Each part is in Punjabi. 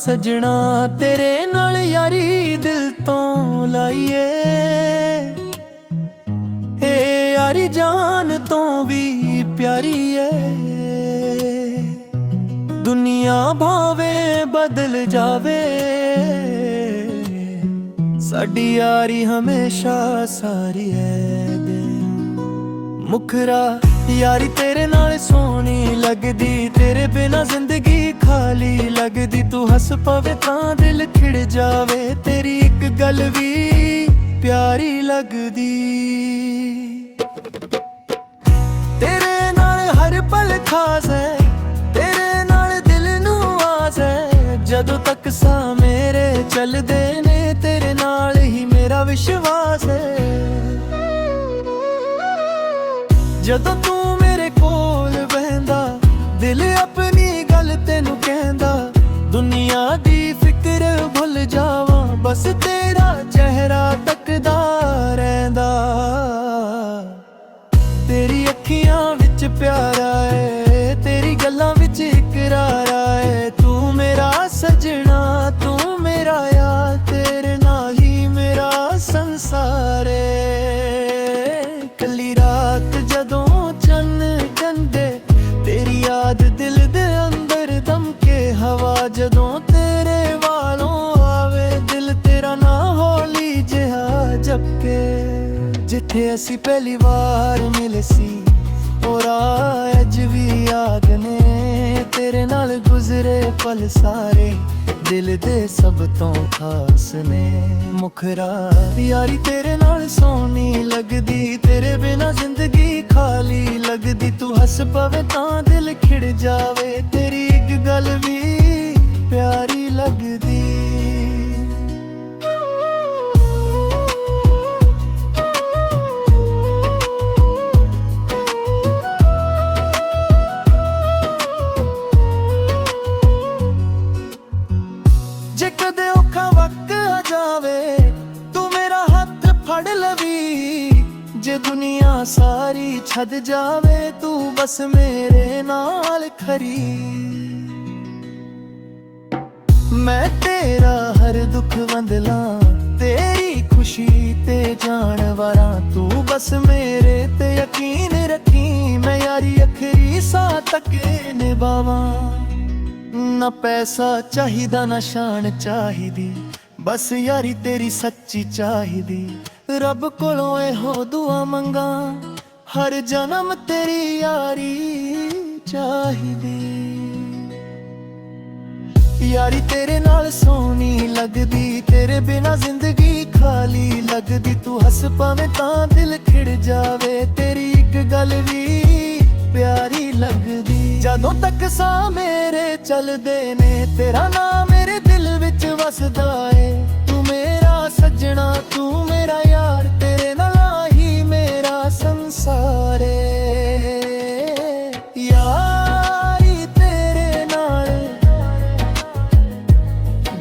सजना तेरे नाल यारी दिल तो लाइए, ए यारी जान तो भी प्यारी है। दुनिया भावे बदल जावे, साडी यारी हमेशा सारी है। मुखरा यारी तेरे नाल सोहनी लगदी, तेरे बिना जिंदगी खाली लगदी। तू हस पवे तां दिल खिड़ जावे, तेरी एक गल भी प्यारी लगदी। तेरे नाल हर पल खास है, तेरे नाल दिल नू आस है। जदों तक सा मेरे चलदे ने, तेरे नाल ही मेरा विश्वास है। जदों तू मेरे कोल बहंदा, दिल अपनी गल तेनू कहंदा। दुनिया दी फिक्र भुल जावा, बस तेरा चेहरा तकदा रहिंदा। तेरी अखियां विच प्यारा है, तेरी गल्लां विच इकरार है। तू मेरा सजना, तू मेरा यार, तेरे नाल ही मेरा संसार है। कली रात जदों चन्न चंदे, तेरी याद दिल दे अंदर दमके। हवा जदों तेरे वालों आवे, दिल तेरा ना हौली जिहा जपके। जिथे असी पहली बार मिले सी, और अज भी याद ने। तेरे नाल गुजरे पल सारे दिल दे सब तो खास ने। मुखरा यारी तेरे नाल सोहनी लगदी, तेरे बिना जिंदगी खाली लगदी। तू हस पवे तां दिल खिड़ जावे, तेरी एक गल भी प्यारी लगदी। जे कदे औखा वक्त आ जावे, तू मेरा हथ फड़ लवी। जे दुनिया सारी छद जावे, तू बस मेरे नाल खरी। मैं तेरा हर दुख वंदला, तेरी खुशी ते जान वारा। तू बस मेरे ते यकीन रखी, मैं यारी अखरी सा तक निभावा। ना पैसा चाहिदा ना शान चाहिदी, बस यारी तेरी सच्ची चाहिदी। रब कोलों एहो दुआ मंगा, हर जन्म तेरी यारी चाहिदी। यारी तेरे नाल सोहनी लगदी, तेरे बिना जिंदगी खाली लगदी। तू हस पवे तां दिल खिड़ जावे, तेरी एक गल भी प्यारी लगदी। जदों तक सा मेरे चलदे ने, तेरा नाम मेरे दिल विच वसदा है। तू मेरा सजना, तू मेरा यार, तेरे नाल ही मेरा संसार है। यारी तेरे नाल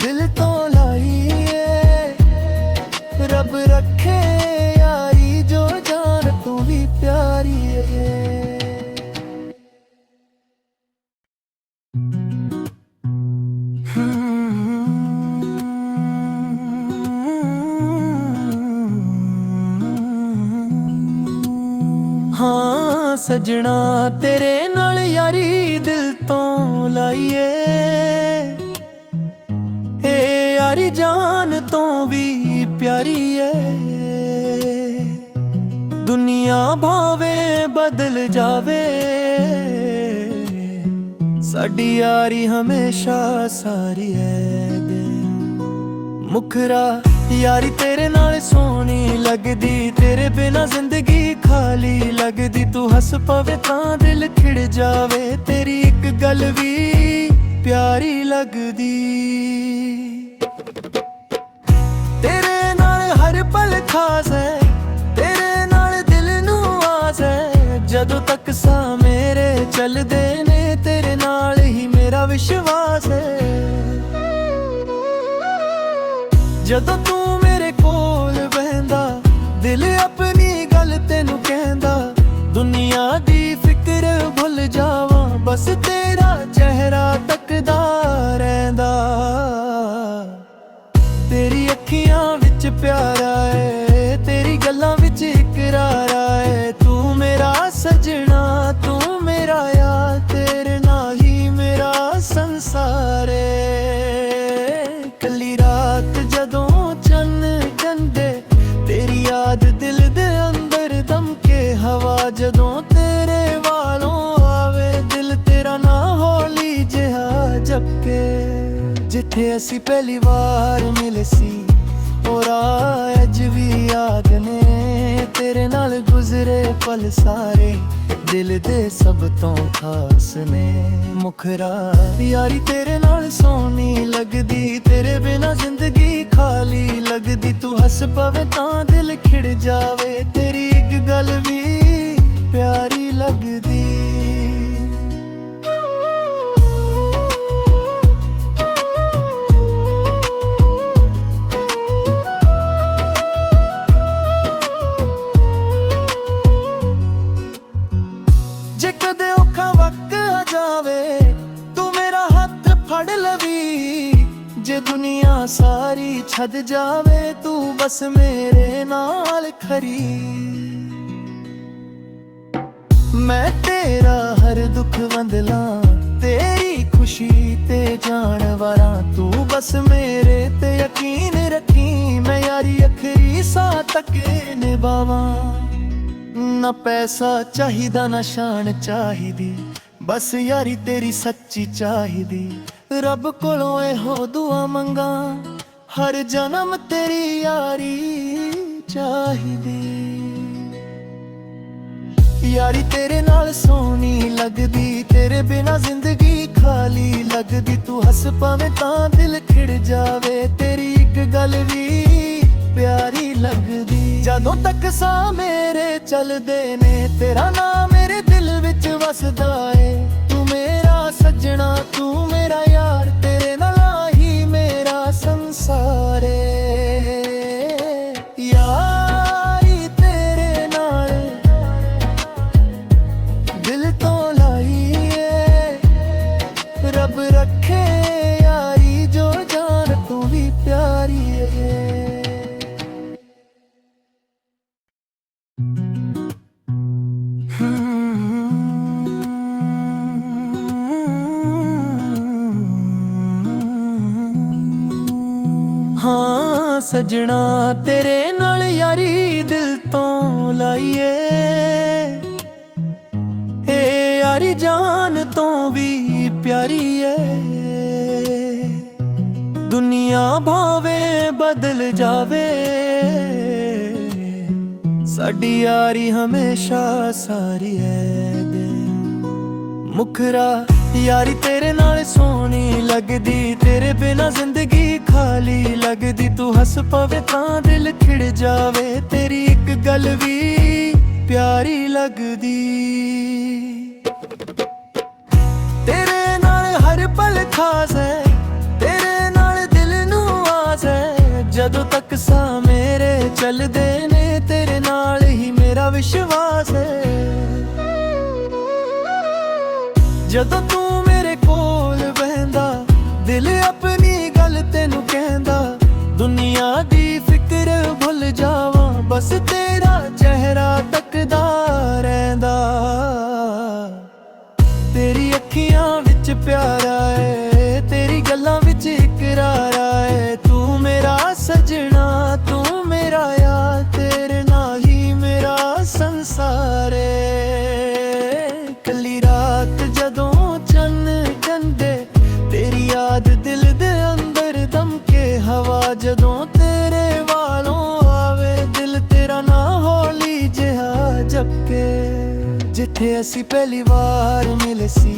दिल तो लाइए, रब रखे यारी जो जान तू भी प्यारी है। हाँ सजना तेरे नाल यारी दिल तो लाइए, ए यारी जान तो भी प्यारी है। दुनिया भावे बदल जावे, साडी यारी हमेशा सारी है। मुखरा यारी तेरे नाल सोहनी लगदी, तेरे बिना जिंदगी खाली लगदी। तू हस पवे तां दिल खिड़ जावे, तेरी एक गल भी प्यारी लगदी। तेरे नाल हर पल खास है, तेरे नाल दिल नू आस है। जदों तक सा मेरे चलदे ने, तेरे नाल ही मेरा विश्वास है। जदों तू मेरे कोल बहंदा, दिल अपनी गल तेनू कहंदा। दुनिया दी फिक्र भुल जावा, बस तेरा चेहरा तकदा ਤੱਕਦਾ ਰਹਿੰਦਾ। ਤੇਰੀ ਅੱਖੀਆਂ ਵਿੱਚ ਪਿਆਰਾ ਏ, ਤੇਰੀ ਗੱਲਾਂ ਵਿੱਚ ਇਕਰਾਰਾ ਏ। ਤੂੰ ਮੇਰਾ ਸਜਣਾ, ਤੂੰ ਮੇਰਾ ਯਾਰ, ਤੇਰੇ ਨਾਲ ਹੀ ਮੇਰਾ ਸੰਸਾਰ ਏ। ਕੱਲੀ ਰਾਤ ਜਦੋਂ ਚੰਨ ਚੰਦੇ, ਤੇਰੀ ਯਾਦ ਦਿਲ ਦੇ ਅੰਦਰ ਦਮਕੇ। ਹਵਾ ਜਦੋਂ ਤੇਰੇ ਵਾਲੋਂ ਆਵੇ, ਦਿਲ ਤੇਰਾ ਨਾ ਹੌਲੀ ਜਿਹਾ ਜਪਕੇ। ਜਿੱਥੇ ਅਸੀਂ ਪਹਿਲੀ ਵਾਰ ਮਿਲੇ ਸੀ, ਉਹ ਰਾਹ ਅੱਜ ਵੀ ਯਾਦ ਨੇ। ਤੇਰੇ ਨਾਲ ਗੁਜ਼ਰੇ ਪਲ ਸਾਰੇ ਦਿਲ ਦੇ ਸਭ ਤੋਂ ਖਾਸ ਨੇ। ਮੁਖਰਾ ਯਾਰੀ ਤੇਰੇ ਨਾਲ ਸੋਹਣੀ ਲੱਗਦੀ, ਤੇਰੇ ਬਿਨਾ ਜ਼ਿੰਦਗੀ ਖਾਲੀ ਲੱਗਦੀ। ਤੂੰ ਹੱਸ ਪਵੇ ਤਾਂ ਦਿਲ ਖਿੜ ਜਾਵੇ, ਤੇਰੀ ਇੱਕ ਗੱਲ ਵੀ ਪਿਆਰੀ ਲੱਗਦੀ। ਜੇ ਕਦੇ ਔਖਾ ਵਕਤ ਆ ਜਾਵੇ, ਤੂੰ ਮੇਰਾ ਹੱਥ ਫੜ ਲਵੀ। ਜੇ ਦੁਨੀਆ ਸਾਰੀ ਛੱਡ ਜਾਵੇ, ਤੂੰ ਬਸ ਮੇਰੇ ਨਾਲ ਖੜੀ। ਮੈਂ ਤੇਰਾ ਹਰ ਦੁੱਖ ਵੰਡਲਾਂ, ਤੇਰੀ ਖੁਸ਼ੀ ਤੇ ਜਾਣ ਵਾਰਾਂ। ਤੂੰ ਬਸ ਮੇਰੇ ਤੇ ਯਕੀਨ ਰੱਖੀ, ਮੈਂ ਯਾਰੀ ਅਖਰੀ ਸਾਹ ਤੱਕ ਨਿਭਾਵਾਂ। ਨਾ ਪੈਸਾ ਚਾਹੀਦਾ ਨਾ ਸ਼ਾਨ ਚਾਹੀਦੀ, ਬਸ ਯਾਰੀ ਤੇਰੀ ਸੱਚੀ ਚਾਹੀਦੀ। ਰੱਬ ਕੋਲੋਂ ਇਹੋ ਦੁਆ ਮੰਗਾਂ, ਹਰ ਜਨਮ ਤੇਰੀ ਯਾਰੀ ਚਾਹੀਦੀ। ਯਾਰੀ ਤੇਰੇ ਨਾਲ ਸੋਹਣੀ ਲੱਗਦੀ, ਤੇਰੇ ਬਿਨਾ ਜ਼ਿੰਦਗੀ ਖਾਲੀ ਲੱਗਦੀ। ਤੂੰ ਹੱਸ ਪਵੇਂ ਤਾਂ ਦਿਲ ਖਿੜ ਜਾਵੇ, ਤੇਰੀ ਇੱਕ ਗੱਲ ਵੀ ਪਿਆਰੀ ਲੱਗਦੀ। ਜਦੋਂ ਤੱਕ ਸਾਹ ਮੇਰੇ ਚੱਲਦੇ ਨੇ, ਤੇਰਾ ਨਾਮ ਮੇਰੇ ਦਿਲ ਵਿੱਚ ਵਸਦਾ ਏ। ਤੂੰ ਮੇਰਾ ਸੱਜਣਾ, ਤੂੰ ਮੇਰਾ ਯਾਰ, ਤੇਰੇ ਨਾਲ ਹੀ ਮੇਰਾ ਸੰਸਾਰ ਏ। ਯਾਰੀ ਤੇਰੇ ਨਾਲ ਦਿਲ ਤੋਂ ਲਾਈ ਏ, ਰੱਬ ਰੱਖੇ ਯਾਰੀ ਜੋ ਜਾਨ ਤੂੰ ਵੀ ਪਿਆਰੀ ਏ। ਹਾਂ ਸਜਣਾ ਤੇਰੇ ਨਾਲ ਯਾਰੀ ਦਿਲ ਤੋਂ ਲਾਈਏ। ਏ ਯਾਰੀ ਜਾਨ ਤੋਂ ਵੀ ਪਿਆਰੀ ਏ। ਦੁਨੀਆ ਭਾਵੇਂ ਬਦਲ ਜਾਵੇ, ਸਾਡੀ ਯਾਰੀ ਹਮੇਸ਼ਾ ਸਾਰੀ ਹੈ। ਮੁਖਰਾ ਯਾਰੀ ਤੇਰੇ ਨਾਲ ਸੋਹਣੀ ਲੱਗਦੀ, ਤੇਰੇ ਬਿਨਾ ਜ਼ਿੰਦਗੀ ਖਾਲੀ ਲੱਗਦੀ। ਤੂੰ ਹੱਸ ਪਵੇ ਤਾਂ ਦਿਲ ਖਿੜ ਜਾਵੇ, ਤੇਰੀ ਇੱਕ ਗੱਲ ਵੀ ਪਿਆਰੀ ਲੱਗਦੀ। ਤੇਰੇ ਨਾਲ ਹਰ ਪਲ ਖਾਸ ਹੈ, ਤੇਰੇ ਨਾਲ ਦਿਲ ਨੂੰ ਆਸ ਹੈ। ਜਦੋਂ ਤੱਕ ਸਾਹ ਮੇਰੇ ਚੱਲਦੇ ਨੇ, ਤੇਰੇ ਨਾਲ ਹੀ ਮੇਰਾ ਵਿਸ਼ਵਾਸ ਹੈ। ਜਦੋਂ ਤੂੰ ਮੇਰੇ ਕੋਲ ਬਹਿੰਦਾ, ਦਿਲ ਆਪਣੀ ਗੱਲ ਤੈਨੂੰ ਕਹਿੰਦਾ। ਦੁਨੀਆ ਦੀ ਫਿਕਰ ਭੁੱਲ ਜਾਵਾਂ, ਬਸ ਤੇਰਾ ਚਿਹਰਾ ਤੱਕਦਾ ਰਹਿੰਦਾ। ਤੇਰੀ ਅੱਖੀਆਂ ਵਿੱਚ ਪਿਆਰਾ ਏ, ਤੇਰੀ ਗੱਲਾਂ ਵਿੱਚ ਇਕਰਾਰਾ ਏ। ਤੂੰ ਮੇਰਾ ਸਜਣਾ, ਤੂੰ ਮੇਰਾ ਯਾਰ, ਤੇਰੇ ਨਾਲ ਹੀ ਮੇਰਾ ਸੰਸਾਰ ਏ। ਕੱਲੀ ਰਾਤ ਜਦੋਂ ਚੰਨ ਚੰਦੇ, ਤੇਰੀ ਯਾਦ ਦਿਲ ਦੇ ਅੰਦਰ ਦਮਕੇ। ਹਵਾ ਜਦੋਂ ਤੇਰੇ ਵਾਲੋਂ ਆਵੇ, ਦਿਲ ਤੇਰਾ ਨਾ ਹੌਲੀ ਜਿਹਾ ਜਪਕੇ। ਜਿੱਥੇ ਅਸੀਂ ਪਹਿਲੀ ਵਾਰ ਮਿਲੇ ਸੀ,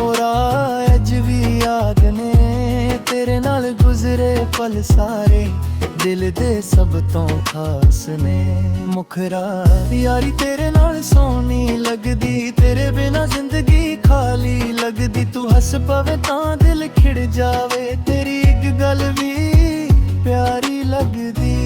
ਉਹ ਰਾਹ ਅੱਜ ਵੀ ਯਾਦ ਨੇ। ਤੇਰੇ ਨਾਲ ਗੁਜ਼ਰੇ ਪਲ ਸਾਰੇ ਦਿਲ ਦੇ ਸਭ ਤੋਂ ਖਾਸ ਨੇ। ਮੁਖਰਾ ਯਾਰੀ ਤੇਰੇ ਨਾਲ ਸੋਹਣੀ ਲੱਗਦੀ, ਤੇਰੇ ਬਿਨਾ ਜ਼ਿੰਦਗੀ ਖਾਲੀ ਲੱਗਦੀ। ਤੂੰ ਹੱਸ ਪਵੇ ਤਾਂ ਦਿਲ ਖਿੜ ਜਾਵੇ, ਤੇਰੀ ਇੱਕ ਗੱਲ ਵੀ ਪਿਆਰੀ ਲੱਗਦੀ।